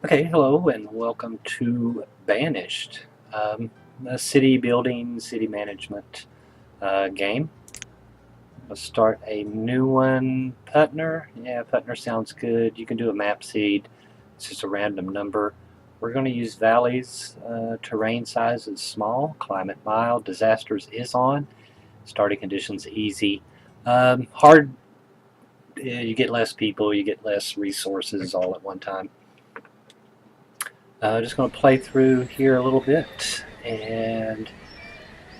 Okay, hello and welcome to Banished, a city building, city management game. Let's start a new one. Putner, yeah, Putner sounds good. You can do a map seed. It's just a random number. We're going to use valleys. Terrain size is small. Climate mild. Disasters is on. Starting conditions easy. Hard. You get less people. You get less resources all at one time. Just going to play through here a little bit, and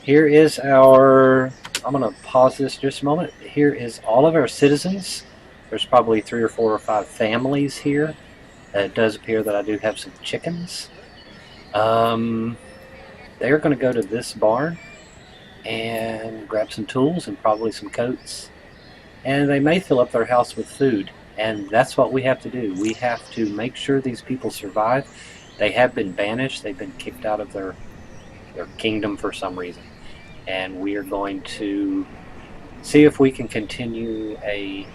here is our, I'm going to pause this just a moment. Here is all of our citizens. There's probably 3 or 4 or 5 families here. It does appear that I do have some chickens. They're going to go to this barn and grab some tools and probably some coats, and they may fill up their house with food, and that's what we have to do. We have to make sure these people survive. They have been banished. They've been kicked out of their kingdom for some reason. And we are going to see if we can continue a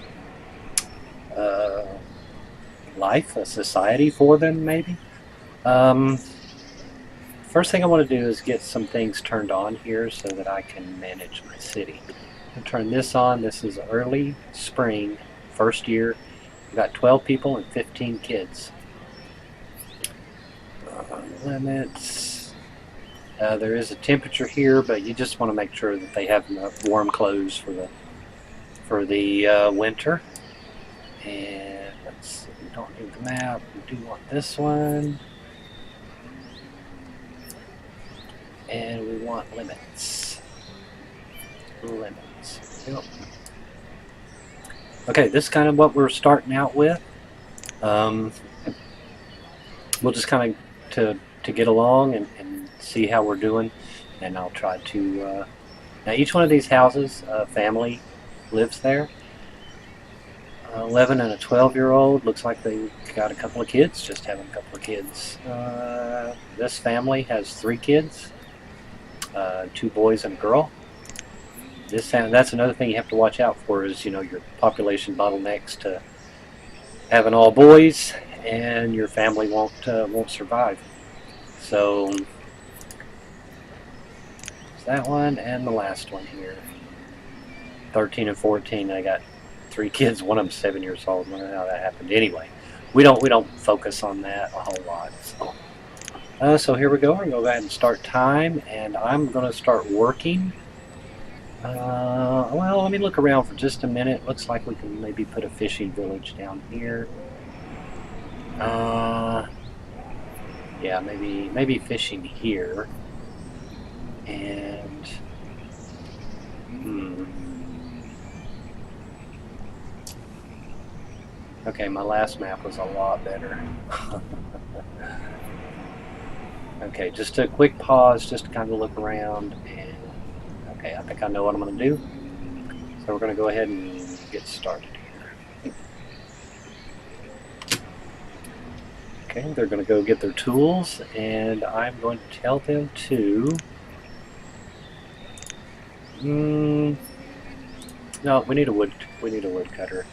life, a society for them, maybe. First thing I want to do is get some things turned on here so that I can manage my city. I'll turn this on. This is early spring, first year. We've got 12 people and 15 kids. Limits. There is a temperature here, but you just want to make sure that they have enough warm clothes for the winter. And let's see, we don't need the map. We do want this one, and we want limits. Limits. Yep. Okay, this is kind of what we're starting out with. We'll just kind of to get along and see how we're doing, and I'll try to now each one of these houses, family lives there. 11 and a 12-year-old, looks like they got a couple of kids, just having a couple of kids. This family has 3 kids, 2 boys and a girl. That's another thing you have to watch out for, is your population bottlenecks to having all boys, and your family won't survive. So that one and the last one here, 13 and 14. I got 3 kids. One of them 7 years old. I don't know how that happened. Anyway, we don't focus on that a whole lot. So here we go. We're going to go ahead and start time, and I'm going to start working. Well, let me look around for just a minute. Looks like we can maybe put a fishing village down here. Yeah, maybe fishing here. And okay, my last map was a lot better. Okay, just a quick pause, just to kind of look around, and okay, I think I know what I'm going to do. So we're going to go ahead and get started here. Okay, they're going to go get their tools, and I'm going to tell them to... no, we need a woodcutter.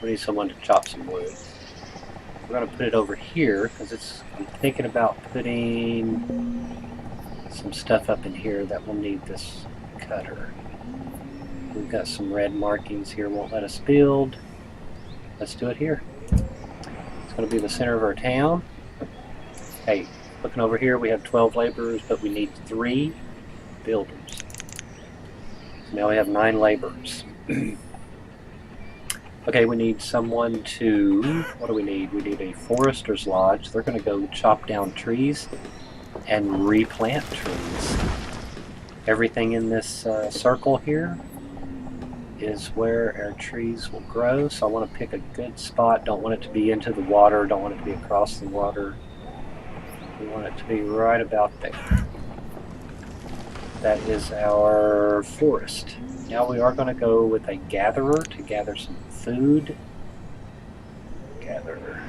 We need someone to chop some wood. We're going to put it over here because I'm thinking about putting some stuff up in here that will need this cutter. We've got some red markings here, won't let us build. Let's do it here. It's going to be the center of our town. Hey, looking over here, we have 12 laborers, but we need 3 builders. So now we have 9 laborers. Okay, we need someone to, what do we need? We need a forester's lodge. They're going to go chop down trees and replant trees. Everything in this circle here is where our trees will grow, so I want to pick a good spot. Don't want it to be into the water, don't want it to be across the water. We want it to be right about there. That is our forest. Now we are going to go with a gatherer to gather some food. Gatherer.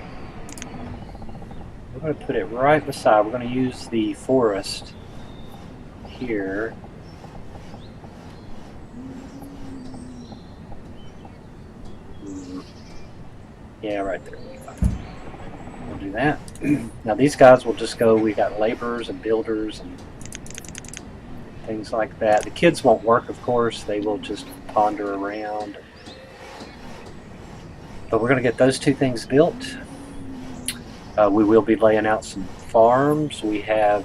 We're going to put it right beside. We're going to use the forest here. Yeah, right there. We'll do that. Now these guys will just go, we got laborers and builders and things like that. The kids won't work, of course. They will just ponder around. But we're going to get those two things built. We will be laying out some farms. We have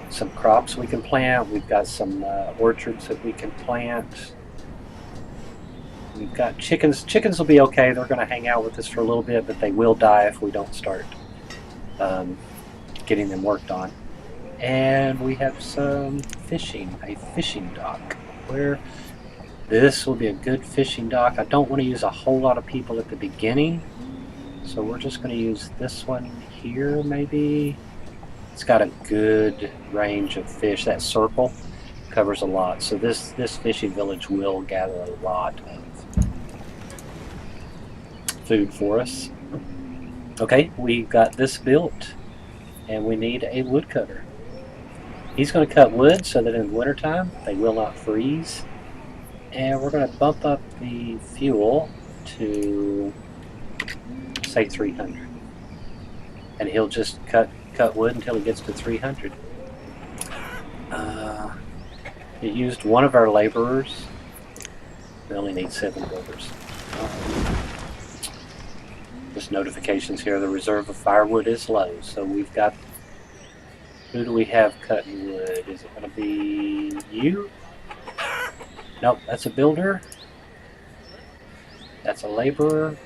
some crops we can plant. We've got some orchards that we can plant. We've got chickens. Chickens will be okay. They're going to hang out with us for a little bit, but they will die if we don't start getting them worked on. And we have some fishing, a fishing dock, where this will be a good fishing dock. I don't want to use a whole lot of people at the beginning, so we're just going to use this one here maybe. It's got a good range of fish. That circle covers a lot, so this fishing village will gather a lot of food for us. Okay, we got this built, and we need a woodcutter. He's going to cut wood so that in the wintertime they will not freeze. And we're going to bump up the fuel to, say, 300. And he'll just cut wood until he gets to 300. It used one of our laborers. We only need 7 builders. Just notifications here. The reserve of firewood is low, so we've got... Who do we have cutting wood? Is it going to be you? Nope, that's a builder. That's a laborer.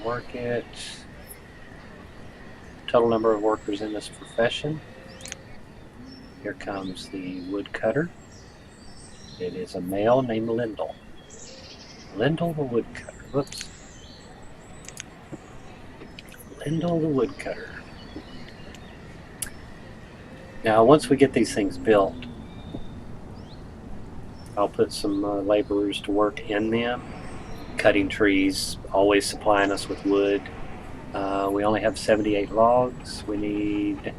Work it. Total number of workers in this profession. Here comes the woodcutter. It is a male named Lindell. Lindell the woodcutter. Whoops. Lindell the woodcutter. Now, once we get these things built, I'll put some laborers to work in them, cutting trees, always supplying us with wood. We only have 78 logs. We need,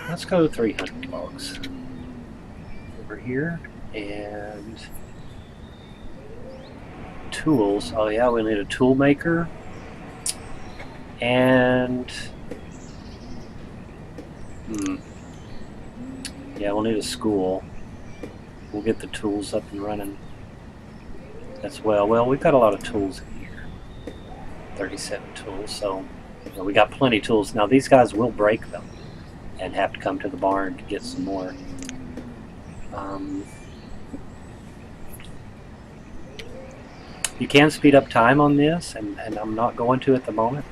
let's go 300 logs over here. And tools. Oh yeah, we need a tool maker. And yeah, we'll need a school. We'll get the tools up and running as well. Well, we've got a lot of tools in here. 37 tools, so you know, we got plenty of tools. Now these guys will break them and have to come to the barn to get some more. You can speed up time on this, and I'm not going to at the moment.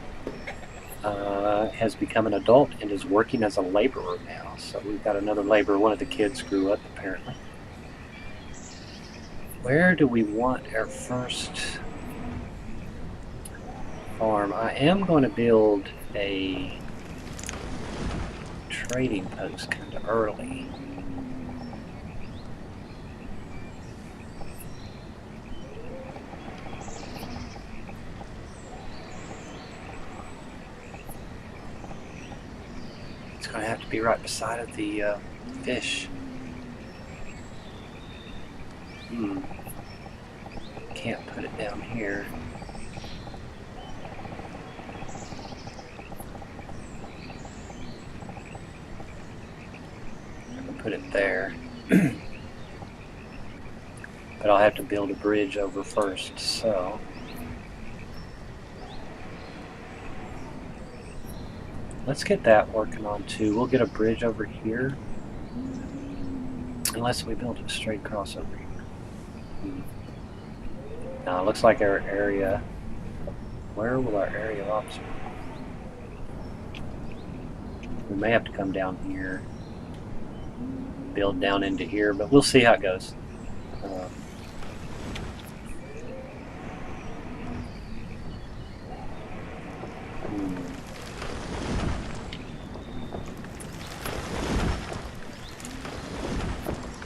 Has become an adult and is working as a laborer now. So we've got another laborer. One of the kids grew up, apparently. Where do we want our first farm? I am going to build a trading post kind of early. It's going to have to be right beside the fish. Can't put it down here. I can put it there. But I'll have to build a bridge over first, so... Let's get that working on too. We'll get a bridge over here. Unless we build it straight across over here. Now it looks like our area... Where will our area of ops be? We may have to come down here. Build down into here, but we'll see how it goes.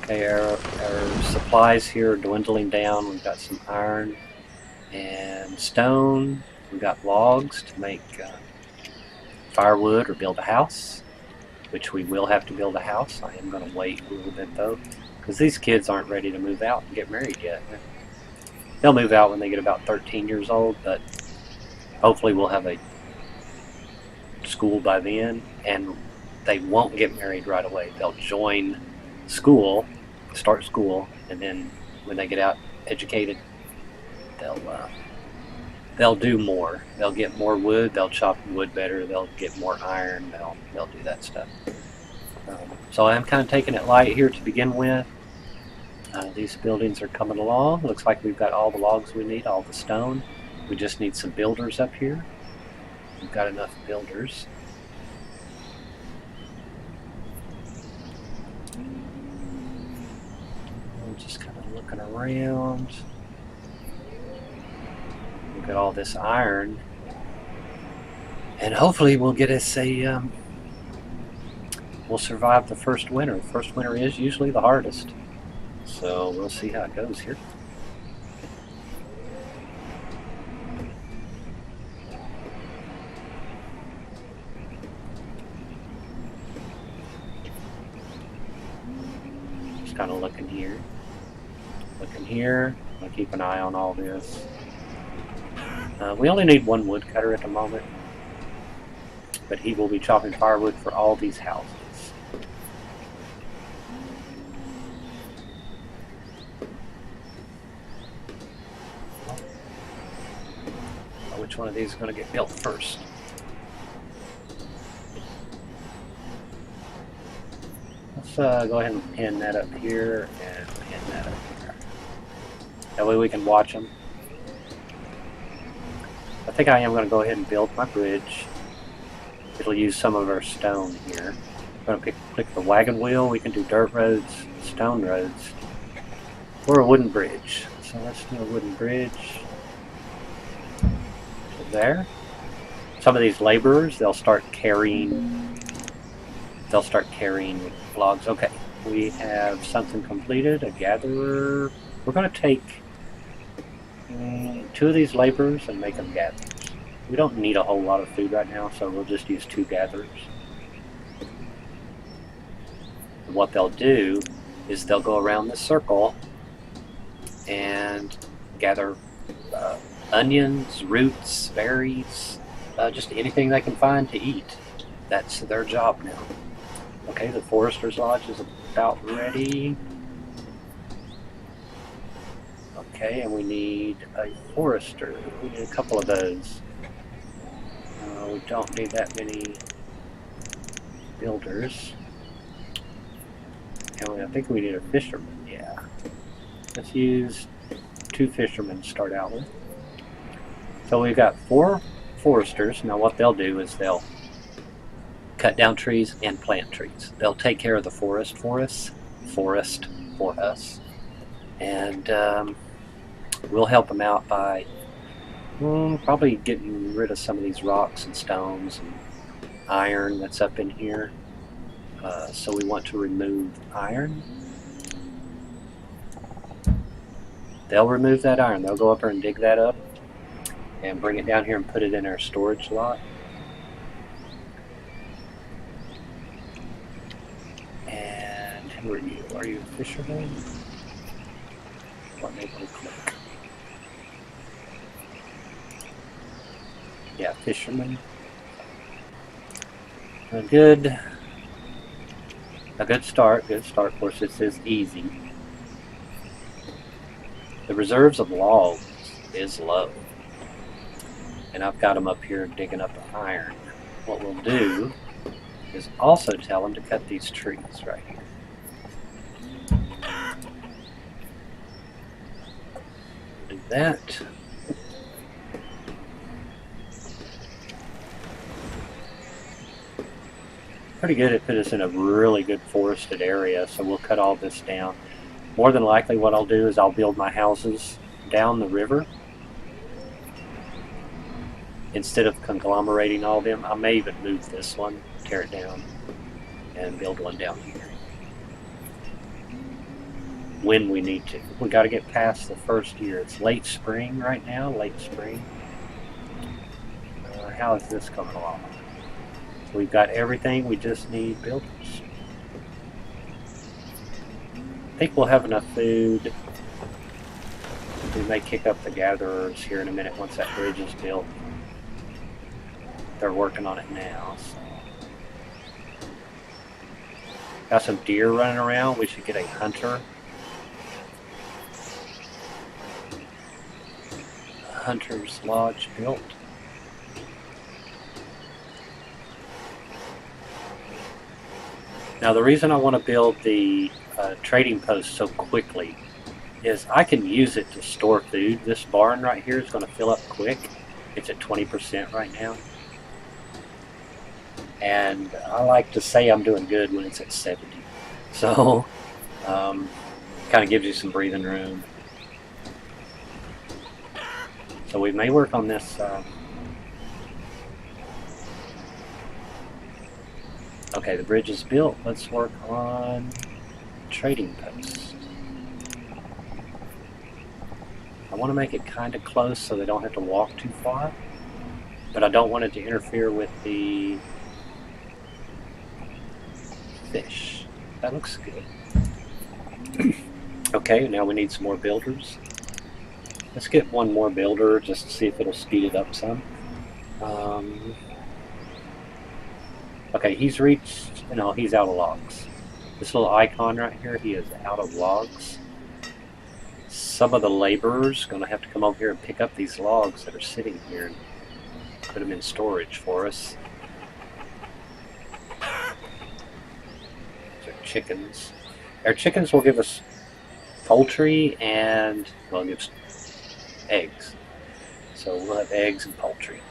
Okay, our supplies here are dwindling down. We've got some iron and stone. We've got logs to make firewood or build a house. which we will have to build a house. I am going to wait a little bit though, because these kids aren't ready to move out and get married yet. They'll move out when they get about 13 years old, but hopefully we'll have a school by then, and they won't get married right away. They'll join school, start school, and then when they get out educated, they'll do more. They'll get more wood, they'll chop wood better, they'll get more iron, they'll do that stuff. So I'm kind of taking it light here to begin with. These buildings are coming along. Looks like we've got all the logs we need, all the stone. We just need some builders up here. We've got enough builders. I'm just kind of looking around. We've got all this iron. And hopefully we'll get us a... we'll survive the first winter. The first winter is usually the hardest. So we'll see how it goes here. Just kind of looking here. Looking here. I'll keep an eye on all this. We only need one woodcutter at the moment, but he will be chopping firewood for all these houses. Which one of these is going to get built first? Let's go ahead and pin that up here and pin that up here. That way we can watch them. I think I am going to go ahead and build my bridge. It'll use some of our stone here. I'm going to click the wagon wheel. We can do dirt roads, stone roads, or a wooden bridge. So let's do a wooden bridge. There. Some of these laborers, they'll start carrying logs. Okay, we have something completed, a gatherer. We're going to take 2 of these laborers and make them gatherers. We don't need a whole lot of food right now, so we'll just use 2 gatherers. And what they'll do is they'll go around the circle and gather onions, roots, berries, just anything they can find to eat. That's their job now. Okay, the Forester's Lodge is about ready. Okay, and we need a forester. We need a couple of those. We don't need that many builders. And I think we need a fisherman, yeah. Let's use 2 fishermen to start out with. So we've got 4 foresters. Now what they'll do is they'll cut down trees and plant trees. They'll take care of the forest for us. And we'll help them out by probably getting rid of some of these rocks and stones and iron that's up in here. So we want to remove iron. They'll remove that iron. They'll go up there and dig that up and bring it down here and put it in our storage lot. And who are you? Are you a fisherman? Let me click. Yeah, fisherman. A good start. Good start. Of course, this is easy. The reserves of logs is low. And I've got them up here digging up the iron. What we'll do is also tell them to cut these trees right here. Do that. Pretty good. It put us in a really good forested area, so we'll cut all this down. More than likely what I'll do is I'll build my houses down the river. Instead of conglomerating all of them, I may even move this one, tear it down, and build one down here. When we need to. We got to get past the first year. It's late spring right now, late spring. How is this coming along? We've got everything, we just need builders. I think we'll have enough food. We may kick up the gatherers here in a minute once that bridge is built. They're working on it now. So. Got some deer running around. We should get a hunter. Hunter's lodge built. Now the reason I want to build the trading post so quickly is I can use it to store food. This barn right here is going to fill up quick. It's at 20% right now. And I like to say I'm doing good when it's at 70. So, kind of gives you some breathing room. So we may work on this. Okay, the bridge is built. Let's work on trading post. I want to make it kind of close so they don't have to walk too far. But I don't want it to interfere with the fish. That looks good. Okay, now we need some more builders. Let's get one more builder just to see if it'll speed it up some. Okay, he's reached, no, he's out of logs. This little icon right here, he is out of logs. Some of the laborers are going to have to come over here and pick up these logs that are sitting here and put them in storage for us. These are chickens. Our chickens will give us poultry and, well, give us eggs. So we'll have eggs and poultry.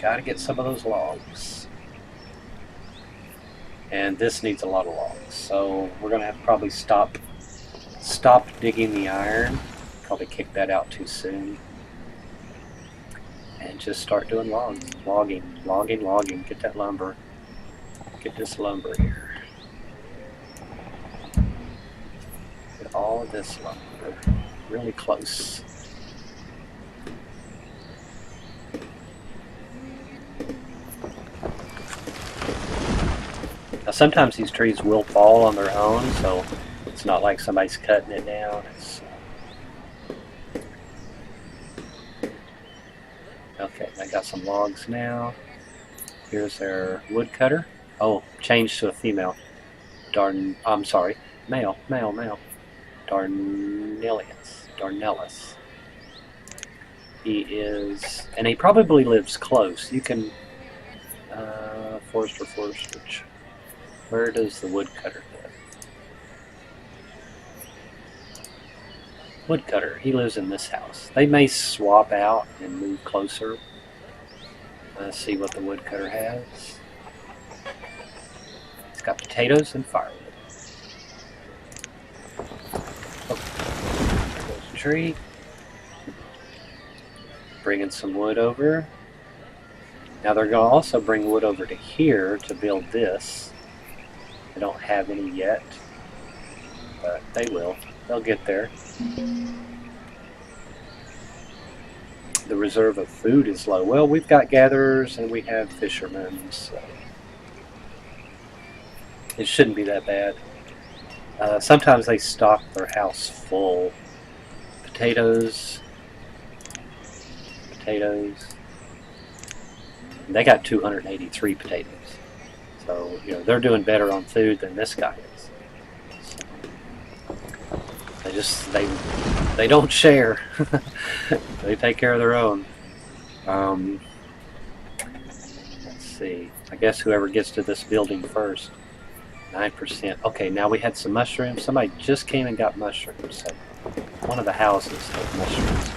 Gotta get some of those logs. And this needs a lot of logs. So we're gonna have to probably stop digging the iron. Probably kick that out too soon. And just start doing logs. Logging. Get that lumber. Get this lumber here. Get all of this lumber really close. Now sometimes these trees will fall on their own, so it's not like somebody's cutting it down. Okay, I got some logs now. Here's their woodcutter. Oh, changed to a female. I'm sorry, male. Darnellus. He is, and he probably lives close. You can, Forester. Where does the woodcutter live? Woodcutter, he lives in this house. They may swap out and move closer. Let's see what the woodcutter has. He's got potatoes and firewood. Oh, there goes a tree. Bringing some wood over. Now they're going to also bring wood over to here to build this. They don't have any yet, but they will. They'll get there. The reserve of food is low. Well, we've got gatherers and we have fishermen, so it shouldn't be that bad. Sometimes they stock their house full. Potatoes. They got 283 potatoes. So, you know, they're doing better on food than this guy is. So they don't share. They take care of their own. Let's see. I guess whoever gets to this building first. 9%. Okay, now we had some mushrooms. Somebody just came and got mushrooms. So one of the houses has mushrooms.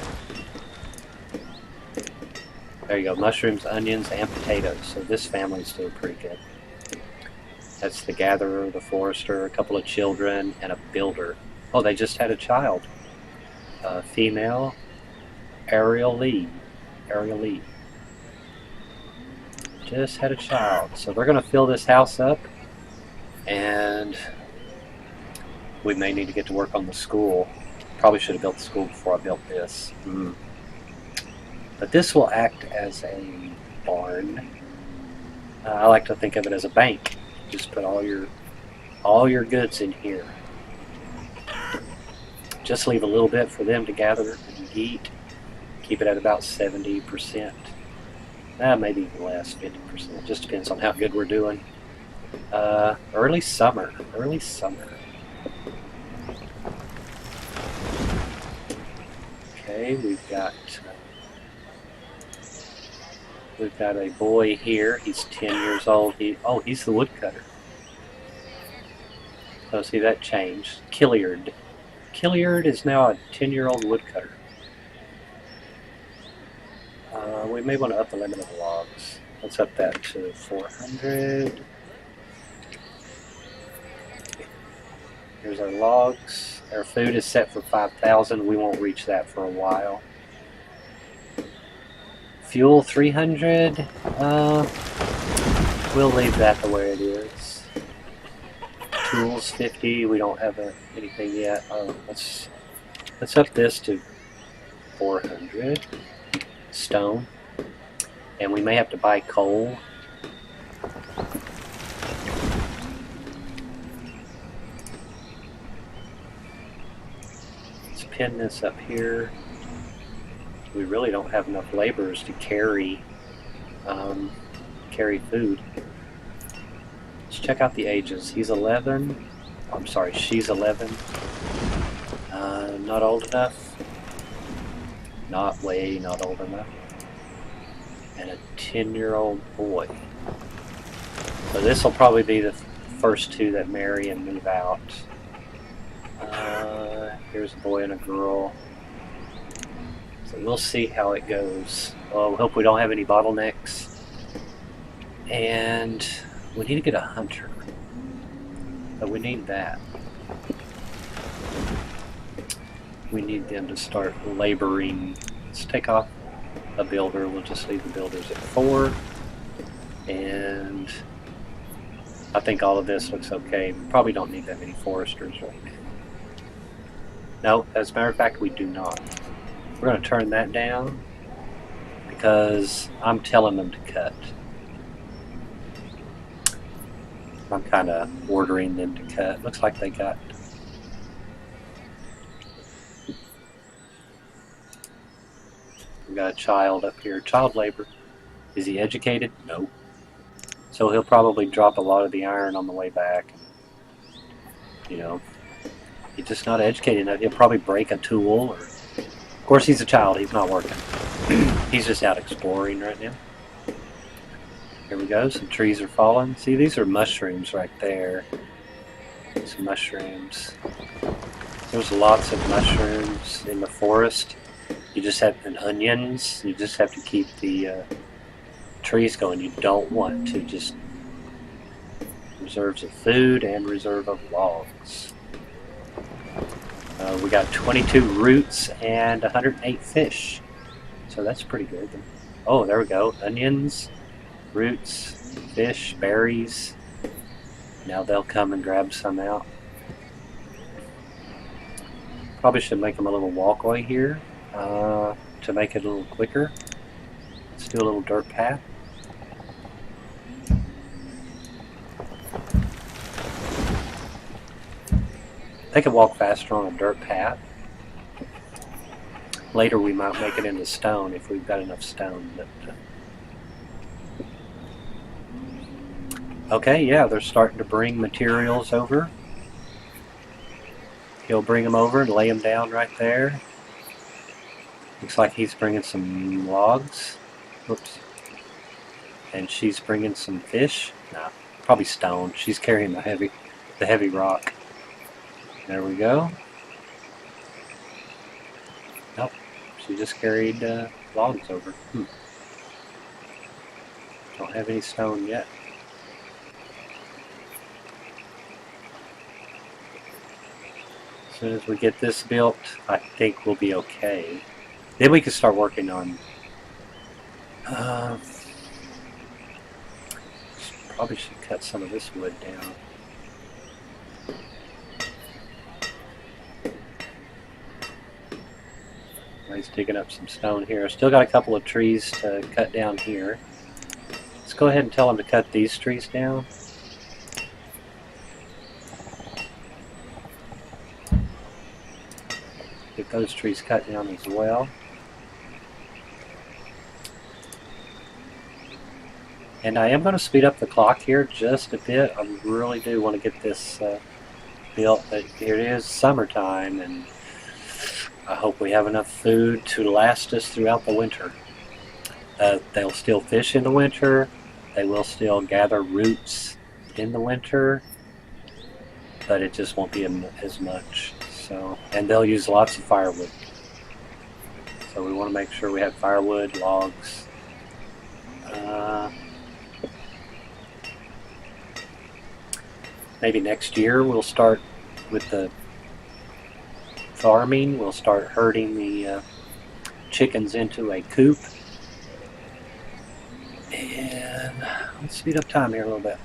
There you go. Mushrooms, onions, and potatoes. So this family's doing pretty good. That's the gatherer, the forester, a couple of children, and a builder. Oh, they just had a child. Female, Ariel Lee. Just had a child. So they're going to fill this house up. And we may need to get to work on the school Probably should have built the school before I built this. But this will act as a barn. I like to think of it as a bank. Just put all your goods in here. Just leave a little bit for them to gather and eat. Keep it at about 70%. Maybe even less, 50%. Just depends on how good we're doing. Early summer. Okay, we've got a boy here. He's 10 years old. He's the woodcutter. So see, that changed. Killiard is now a 10-year-old woodcutter. We may want to up the limit of the logs. Let's up that to 400. Here's our logs. Our food is set for 5,000. We won't reach that for a while. Fuel 300. We'll leave that the way it is. Tools 50. We don't have anything yet. Let's up this to 400. Stone. And we may have to buy coal. Let's pin this up here. We really don't have enough laborers to carry food. Let's check out the ages. He's 11. I'm sorry, she's 11. Not old enough. Not old enough. And a 10-year-old boy. So this will probably be the first two that marry and move out. Here's a boy and a girl. So we'll see how it goes. Well, we hope we don't have any bottlenecks. And we need to get a hunter. But we need that. We need them to start laboring. Let's take off a builder. We'll just leave the builders at 4. And I think all of this looks okay. We probably don't need that many foresters right now. No, as a matter of fact, we do not. We're going to turn that down because I'm telling them to cut. I'm kind of ordering them to cut. Looks like they got... We got a child up here. Child labor. Is he educated? No. So he'll probably drop a lot of the iron on the way back. You know, he's just not educated enough. He'll probably break a tool. Or, of course, he's a child. He's not working. He's just out exploring right now. Here we go. Some trees are falling. See, these are mushrooms right there. Some mushrooms. There's lots of mushrooms in the forest. You just have onions. You just have to keep the trees going. You don't want to just reserves of food and reserve of logs. We got 22 roots and 108 fish. So that's pretty good. Oh, there we go. Onions, roots, fish, berries. Now they'll come and grab some out. Probably should make them a little walkway here. To make it a little quicker. Let's do a little dirt path. They can walk faster on a dirt path. Later we might make it into stone if we've got enough stone. But, okay, yeah, they're starting to bring materials over. He'll bring them over and lay them down right there. Looks like he's bringing some logs. Whoops. And she's bringing some fish. No, probably stone. She's carrying the heavy rock. There we go. Nope. She just carried logs over. Don't have any stone yet. As soon as we get this built, I think we'll be okay. Then we can start working on... probably should cut some of this wood down. He's digging up some stone here. Still got a couple of trees to cut down here. Let's go ahead and tell him to cut these trees down. Get those trees cut down as well. And I am going to speed up the clock here just a bit. I really do want to get this built, but here it is, summertime, and I hope we have enough food to last us throughout the winter. They'll still fish in the winter. They will still gather roots in the winter, but it just won't be as much. So, and they'll use lots of firewood. So we want to make sure we have firewood, logs. Maybe next year we'll start with the farming. We'll start herding the chickens into a coop. And let's speed up time here a little bit.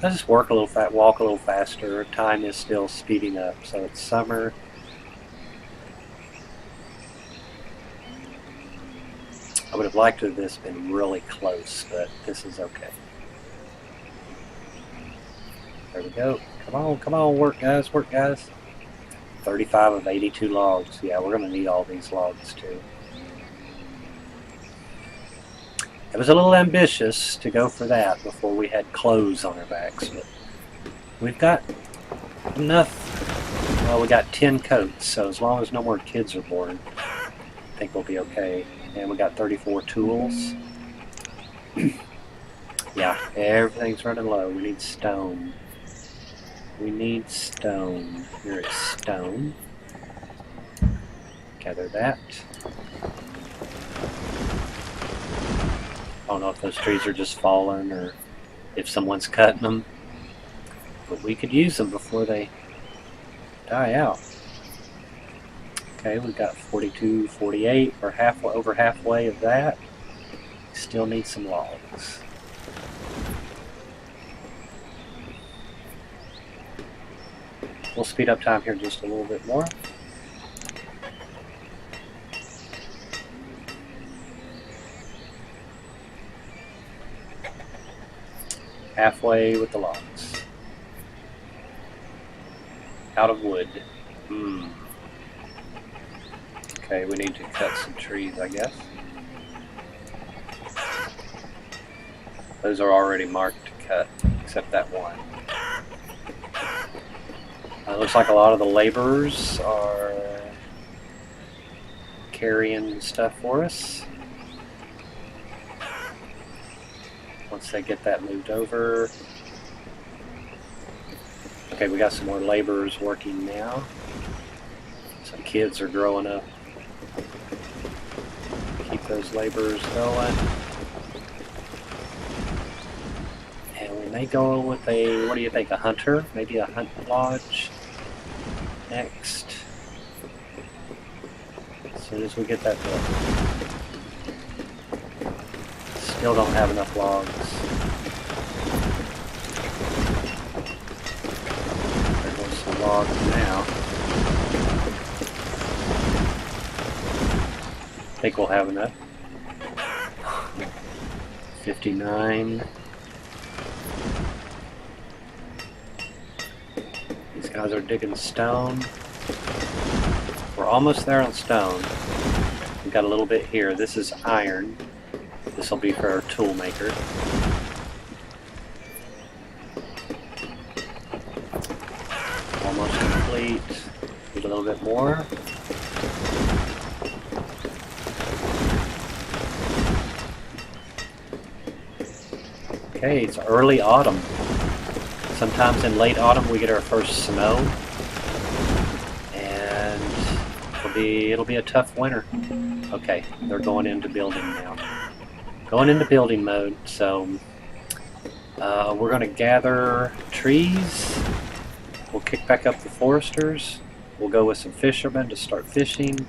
Let's just walk a little faster. Time is still speeding up. So it's summer. I would have liked to have this been really close, but this is okay. There we go. Come on, work guys, work guys. 35 of 82 logs. Yeah, we're going to need all these logs too. It was a little ambitious to go for that before we had clothes on our backs, but we've got enough. Well, we got 10 coats, so as long as no more kids are born, I think we'll be okay. And we got 34 tools. Yeah, everything's running low. We need stone. We need stone. Here is stone. Gather that. I don't know if those trees are just falling or if someone's cutting them. But we could use them before they die out. Okay, we've got 42, 48. We're over halfway of that. Still need some logs. We'll speed up time here just a little bit more. Halfway with the logs. Out of wood. Okay, we need to cut some trees, I guess. Those are already marked to cut, except that one. It looks like a lot of the laborers are carrying stuff for us. Once they get that moved over. Okay, we got some more laborers working now. Some kids are growing up. Keep those laborers going. And we may go with a, what do you think, a hunter? Maybe a hunt lodge next. As soon as we get that built. Still don't have enough logs. There goes some logs now. I think we'll have enough. 59. These guys are digging stone. We're almost there on stone. We've got a little bit here. This is iron. This will be for our tool maker. Almost complete. Need a little bit more. Okay, it's early autumn. Sometimes in late autumn we get our first snow. And it'll be a tough winter. Okay, they're going into building now. Going into building mode, so we're going to gather trees. We'll kick back up the foresters. We'll go with some fishermen to start fishing,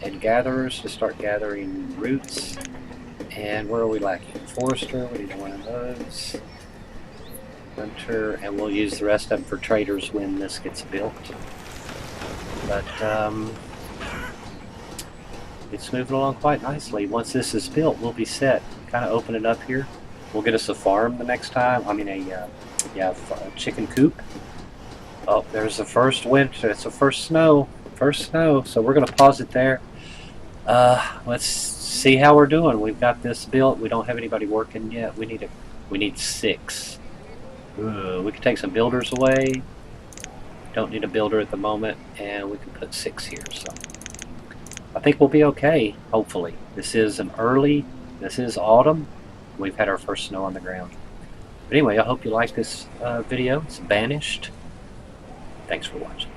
and gatherers to start gathering roots. And where are we lacking? Forester, we need one of those. Hunter, and we'll use the rest of them for traders when this gets built. But it's moving along quite nicely. Once this is built, we'll be set. Kind of open it up here. We'll get us a farm the next time. I mean, a chicken coop. Oh, there's the first winter. It's the first snow. First snow. So we're gonna pause it there. Let's see how we're doing. We've got this built. We don't have anybody working yet. We need 6. Ooh, we can take some builders away. Don't need a builder at the moment, and we can put 6 here. So I think we'll be okay. Hopefully, this is autumn. We've had our first snow on the ground. But anyway, I hope you like this video. It's Banished. Thanks for watching.